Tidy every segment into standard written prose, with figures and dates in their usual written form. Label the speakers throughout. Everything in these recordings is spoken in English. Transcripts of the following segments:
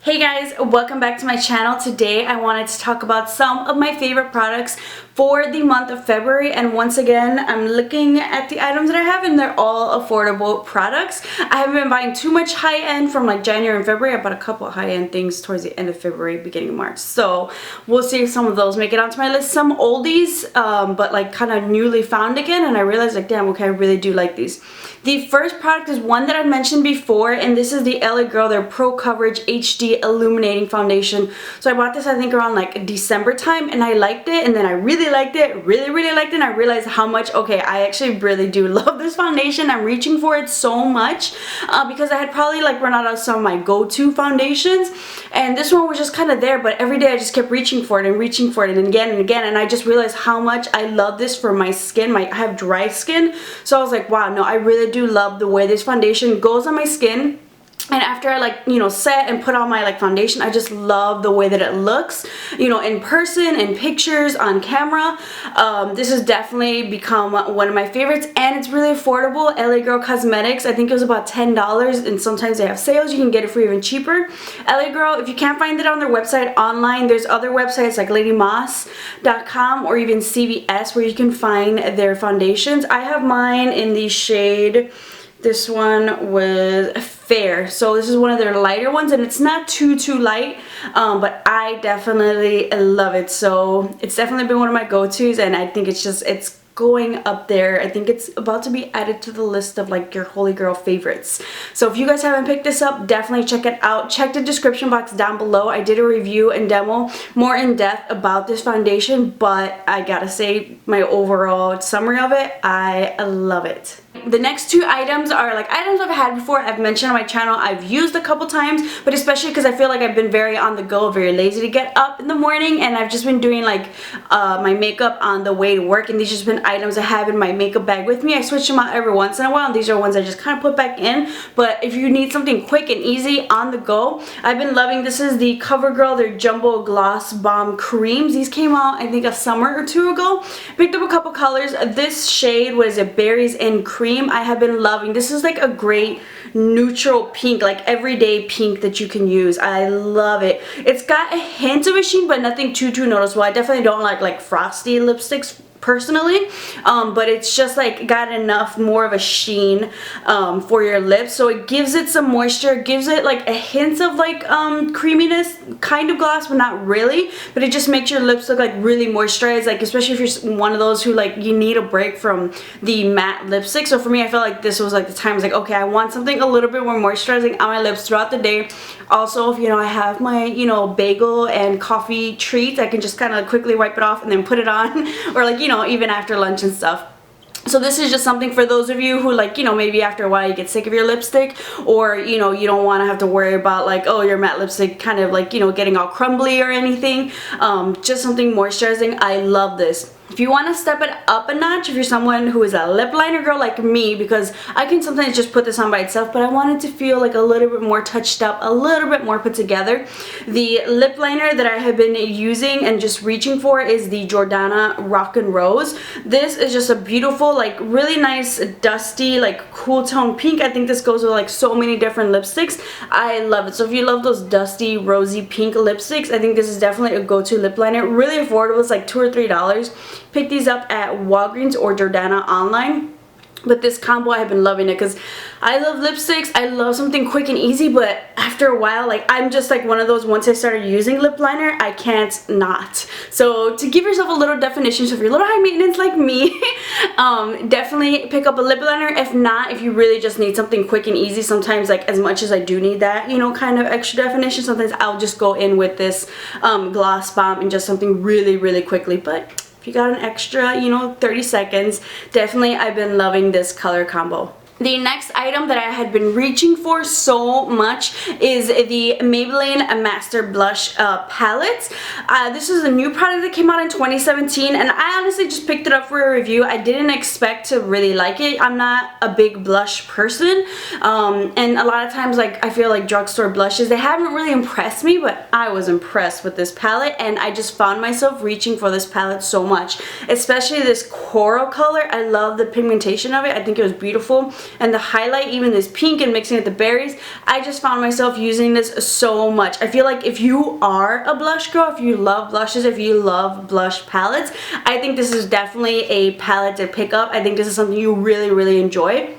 Speaker 1: Hey guys, welcome back to my channel. Today I wanted to talk about some of my favorite products for the month of February, and once again I'm looking at the items that I have and they're all affordable products. I haven't been buying too much high-end from like January and February. I bought a couple of high-end things towards the end of February, beginning of March, so we'll see if some of those make it onto my list. Some oldies but like kind of newly found again, and I realized like damn, okay, I really do like these. The first product is one that I've mentioned before, and this is the LA Girl, their Pro Coverage HD Illuminating Foundation. So I bought this I think around like December time, and I liked it, and then I really liked it, really liked it, and I realized how much, okay, I actually really do love this foundation. I'm reaching for it so much because I had probably like run out of some of my go-to foundations, and this one was just kind of there, but every day I just kept reaching for it and reaching for it and again, and I just realized how much I love this for my skin. I have dry skin, so I was like, wow, no, I really do love the way this foundation goes on my skin. And after I like, you know, set and put on my like foundation, I just love the way that it looks, you know, in person, in pictures, on camera. This has definitely become one of my favorites, and it's really affordable. LA Girl Cosmetics, I think it was about $10, and sometimes they have sales. You can get it for even cheaper. LA Girl, if you can't find it on their website online, there's other websites like ladymoss.com or even CVS where you can find their foundations. I have mine in the shade, this one was Fair, so this is one of their lighter ones, and it's not too light, but I definitely love it. So it's definitely been one of my go-tos, and I think it's going up there. I think it's about to be added to the list of like your holy grail favorites. So if you guys haven't picked this up, definitely check it out. Check the description box down below. I did a review and demo more in depth about this foundation, but I gotta say my overall summary of it, I love it. The next two items are like items I've had before. I've mentioned on my channel. I've used a couple times, but especially because I feel like I've been very on the go, very lazy to get up in the morning, and I've just been doing like my makeup on the way to work, and these just been items I have in my makeup bag with me. I switch them out every once in a while, and these are ones I just kind of put back in. But if you need something quick and easy on the go, I've been loving, this is the CoverGirl, their Jumbo Gloss Balm Creams. These came out I think a summer or two ago. Picked up a couple colors. This shade was a Berries and Cream. I have been loving. This is like a great neutral pink, like everyday pink that you can use. I love it. It's got a hint of a sheen, but nothing too noticeable. I definitely don't like frosty lipsticks personally, but it's just like got enough more of a sheen for your lips, so it gives it some moisture, gives it like a hint of like creaminess, kind of gloss, but not really, but it just makes your lips look like really moisturized, like especially if you're one of those who like you need a break from the matte lipstick. So for me, I felt like this was like the time I was like, okay, I want something a little bit more moisturizing on my lips throughout the day. Also, if you know I have my, you know, bagel and coffee treats, I can just kind of quickly wipe it off and then put it on, or like, you know, even after lunch and stuff. So this is just something for those of you who like, you know, maybe after a while you get sick of your lipstick, or you know, you don't want to have to worry about like, oh, your matte lipstick kind of like, you know, getting all crumbly or anything. Just something moisturizing. I love this. If you want to step it up a notch, if you're someone who is a lip liner girl like me, because I can sometimes just put this on by itself, but I want it to feel like a little bit more touched up, a little bit more put together, the lip liner that I have been using and just reaching for is the Jordana Rock and Rose. This is just a beautiful, like really nice, dusty, like cool tone pink. I think this goes with like so many different lipsticks. I love it. So if you love those dusty, rosy pink lipsticks, I think this is definitely a go-to lip liner. Really affordable. It's like $2 or $3. Pick these up at Walgreens or Jordana online. But this combo, I have been loving it because I love lipsticks. I love something quick and easy, but after a while, like I'm just like one of those, once I started using lip liner, I can't not. So to give yourself a little definition, so if you're a little high maintenance like me, definitely pick up a lip liner. If not, if you really just need something quick and easy, sometimes like as much as I do need that, you know, kind of extra definition, sometimes I'll just go in with this gloss bomb and just something really quickly. But if you got an extra, you know, 30 seconds, definitely I've been loving this color combo. The next item that I had been reaching for so much is the Maybelline Master Blush palette. This is a new product that came out in 2017, and I honestly just picked it up for a review. I didn't expect to really like it. I'm not a big blush person, and a lot of times like I feel like drugstore blushes, they haven't really impressed me, but I was impressed with this palette, and I just found myself reaching for this palette so much, especially this coral color. I love the pigmentation of it. I think it was beautiful. and the highlight, even this pink and mixing with the berries, I just found myself using this so much. I feel like if you are a blush girl, if you love blushes, if you love blush palettes, I think this is definitely a palette to pick up. I think this is something you really, really enjoy.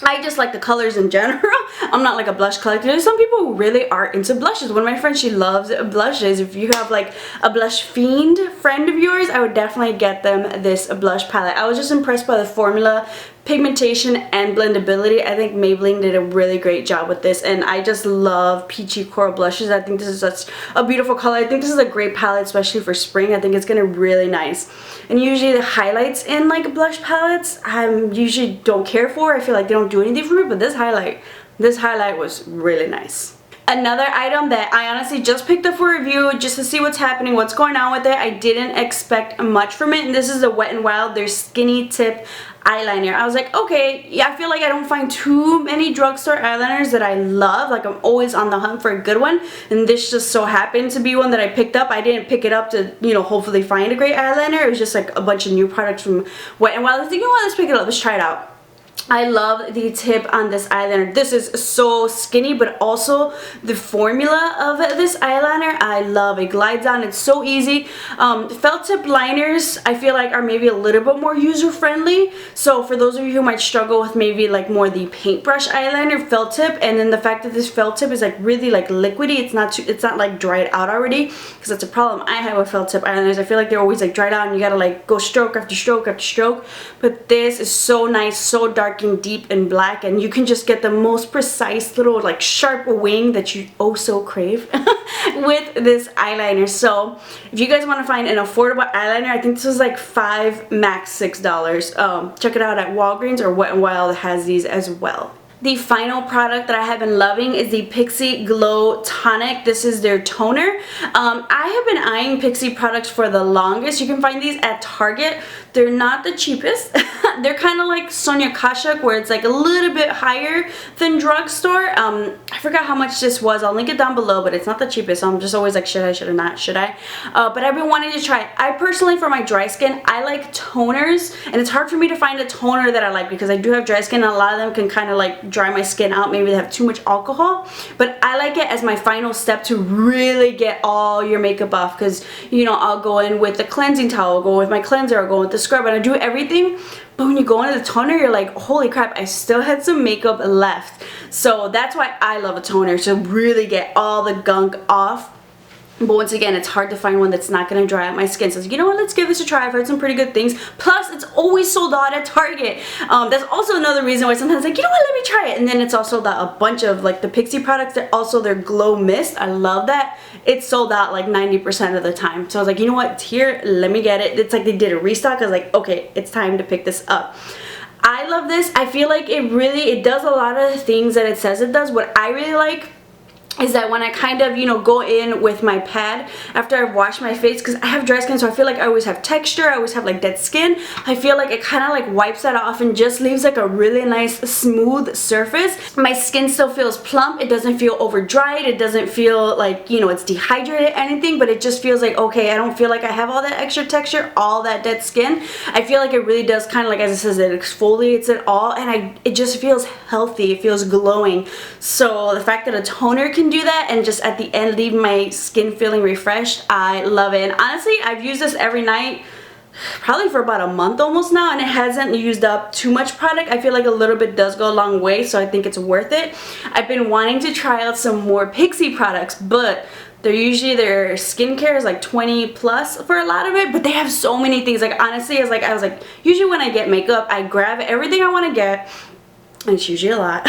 Speaker 1: I just like the colors in general. I'm not like a blush collector. There's some people who really are into blushes. One of my friends, she loves blushes. If you have like a blush fiend friend of yours, I would definitely get them this blush palette. I was just impressed by the formula, pigmentation, and blendability. I think Maybelline did a really great job with this, and I just love peachy coral blushes. I think this is such a beautiful color. I think this is a great palette, especially for spring. I think it's gonna be really nice. And usually the highlights in like blush palettes, I usually don't care for. I feel like they don't do anything for me, but this highlight was really nice. Another item that I honestly just picked up for review just to see what's happening, what's going on with it. I didn't expect much from it, and this is the Wet n Wild, their skinny tip eyeliner. I was like, okay, yeah, I feel like I don't find too many drugstore eyeliners that I love. Like, I'm always on the hunt for a good one, and this just so happened to be one that I picked up. I didn't pick it up to, you know, hopefully find a great eyeliner. It was just like a bunch of new products from Wet n Wild. I was thinking, well, let's pick it up, let's try it out. I love the tip on this eyeliner. This is so skinny, but also the formula of this eyeliner, I love. It glides on, it's so easy. Felt tip liners, I feel like, are maybe a little bit more user friendly. So for those of you who might struggle with maybe like more the paintbrush eyeliner, felt tip, and then the fact that this felt tip is like really like liquidy, it's not like dried out already, because that's a problem I have with felt tip eyeliners. I feel like they're always like dried out and you gotta like go stroke after stroke after stroke. But this is so nice, so dark and deep and black, and you can just get the most precise little like sharp wing that you oh so crave with this eyeliner. So if you guys want to find an affordable eyeliner, I think this is like $5, max $6. Check it out at Walgreens, or Wet n Wild has these as well. The final product that I have been loving is the Pixi Glow Tonic. This is their toner. I have been eyeing Pixi products for the longest. You can find these at Target. They're not the cheapest. They're kind of like Sonia Kashuk, where it's like a little bit higher than drugstore. I forgot how much this was. I'll link it down below, but it's not the cheapest. So I'm just always like, should I, not, should I? But I've been wanting to try it. I personally, for my dry skin, I like toners, and it's hard for me to find a toner that I like because I do have dry skin, and a lot of them can kind of like dry my skin out. Maybe they have too much alcohol, but I like it as my final step to really get all your makeup off, because, you know, I'll go in with the cleansing towel, I'll go with my cleanser, I'll go with the scrub, and I do everything. But when you go into the toner, you're like, holy crap, I still had some makeup left. So that's why I love a toner, to really get all the gunk off. But once again, it's hard to find one that's not going to dry out my skin. So you know what, let's give this a try. I've heard some pretty good things. Plus, it's always sold out at Target. That's also another reason why sometimes like, you know what, let me try it. And then it's also that a bunch of like the Pixi products, they're also their Glow Mist. I love that. It's sold out like 90% of the time. So I was like, you know what, it's here, let me get it. It's like they did a restock. I was like, okay, it's time to pick this up. I love this. I feel like it does a lot of the things that it says it does. What I really like is that when I kind of, you know, go in with my pad after I've washed my face, because I have dry skin, so I feel like I always have texture, I always have like dead skin. I feel like it kind of like wipes that off and just leaves like a really nice smooth surface. My skin still feels plump, it doesn't feel over dried, it doesn't feel like, you know, it's dehydrated, anything, but it just feels like, okay, I don't feel like I have all that extra texture, all that dead skin. I feel like it really does kind of like, as it says, it exfoliates it all, and it just feels healthy, it feels glowing. So the fact that a toner can do that and just at the end leave my skin feeling refreshed, I love it. And honestly, I've used this every night probably for about a month almost now, and it hasn't used up too much product. I feel like a little bit does go a long way, so I think it's worth it. I've been wanting to try out some more Pixi products, but they're usually, their skincare is like 20 plus for a lot of it, but they have so many things. Like honestly, I was like usually when I get makeup, I grab everything I want to get, and it's usually a lot.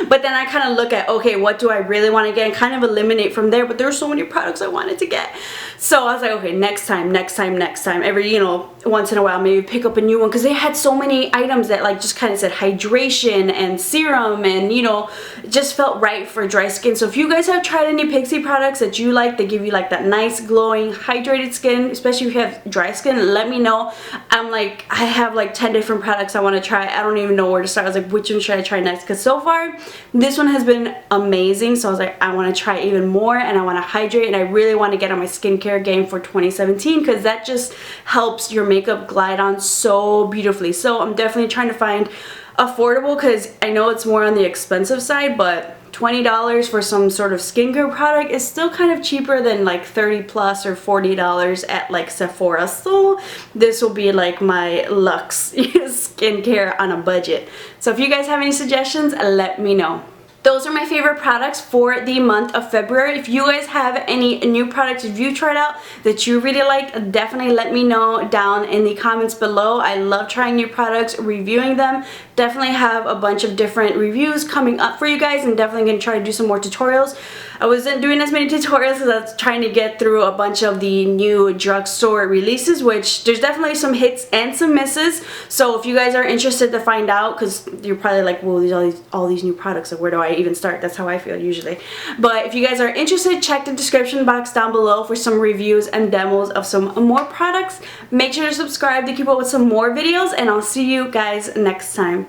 Speaker 1: But then I kind of look at, okay, what do I really want to get, and kind of eliminate from there. But there's so many products I wanted to get. So I was like, okay, next time. Every, you know, once in a while, maybe pick up a new one. Because they had so many items that like just kind of said hydration and serum, and, you know, it just felt right for dry skin. So if you guys have tried any Pixi products that you like, they give you like that nice glowing hydrated skin, especially if you have dry skin, let me know. I'm like, I have like 10 different products I want to try. I don't even know where to start. I was like, which one should I try next? Because so far this one has been amazing. So I was like, I want to try even more, and I want to hydrate, and I really want to get on my skincare game for 2017, because that just helps your makeup glide on so beautifully. So I'm definitely trying to find affordable because I know it's more on the expensive side, but $20 for some sort of skincare product is still kind of cheaper than like 30 plus or $40 at like Sephora. So this will be like my luxe skincare on a budget. So if you guys have any suggestions, let me know. Those are my favorite products for the month of February. If you guys have any new products you tried out that you really liked, definitely let me know down in the comments below. I love trying new products, reviewing them. Definitely have a bunch of different reviews coming up for you guys, and definitely going to try to do some more tutorials. I wasn't doing as many tutorials because I was trying to get through a bunch of the new drugstore releases, which there's definitely some hits and some misses. So if you guys are interested to find out, because you're probably like, well, there's all these new products, like where do I even start? That's how I feel usually. But if you guys are interested, check the description box down below for some reviews and demos of some more products. Make sure to subscribe to keep up with some more videos, and I'll see you guys next time.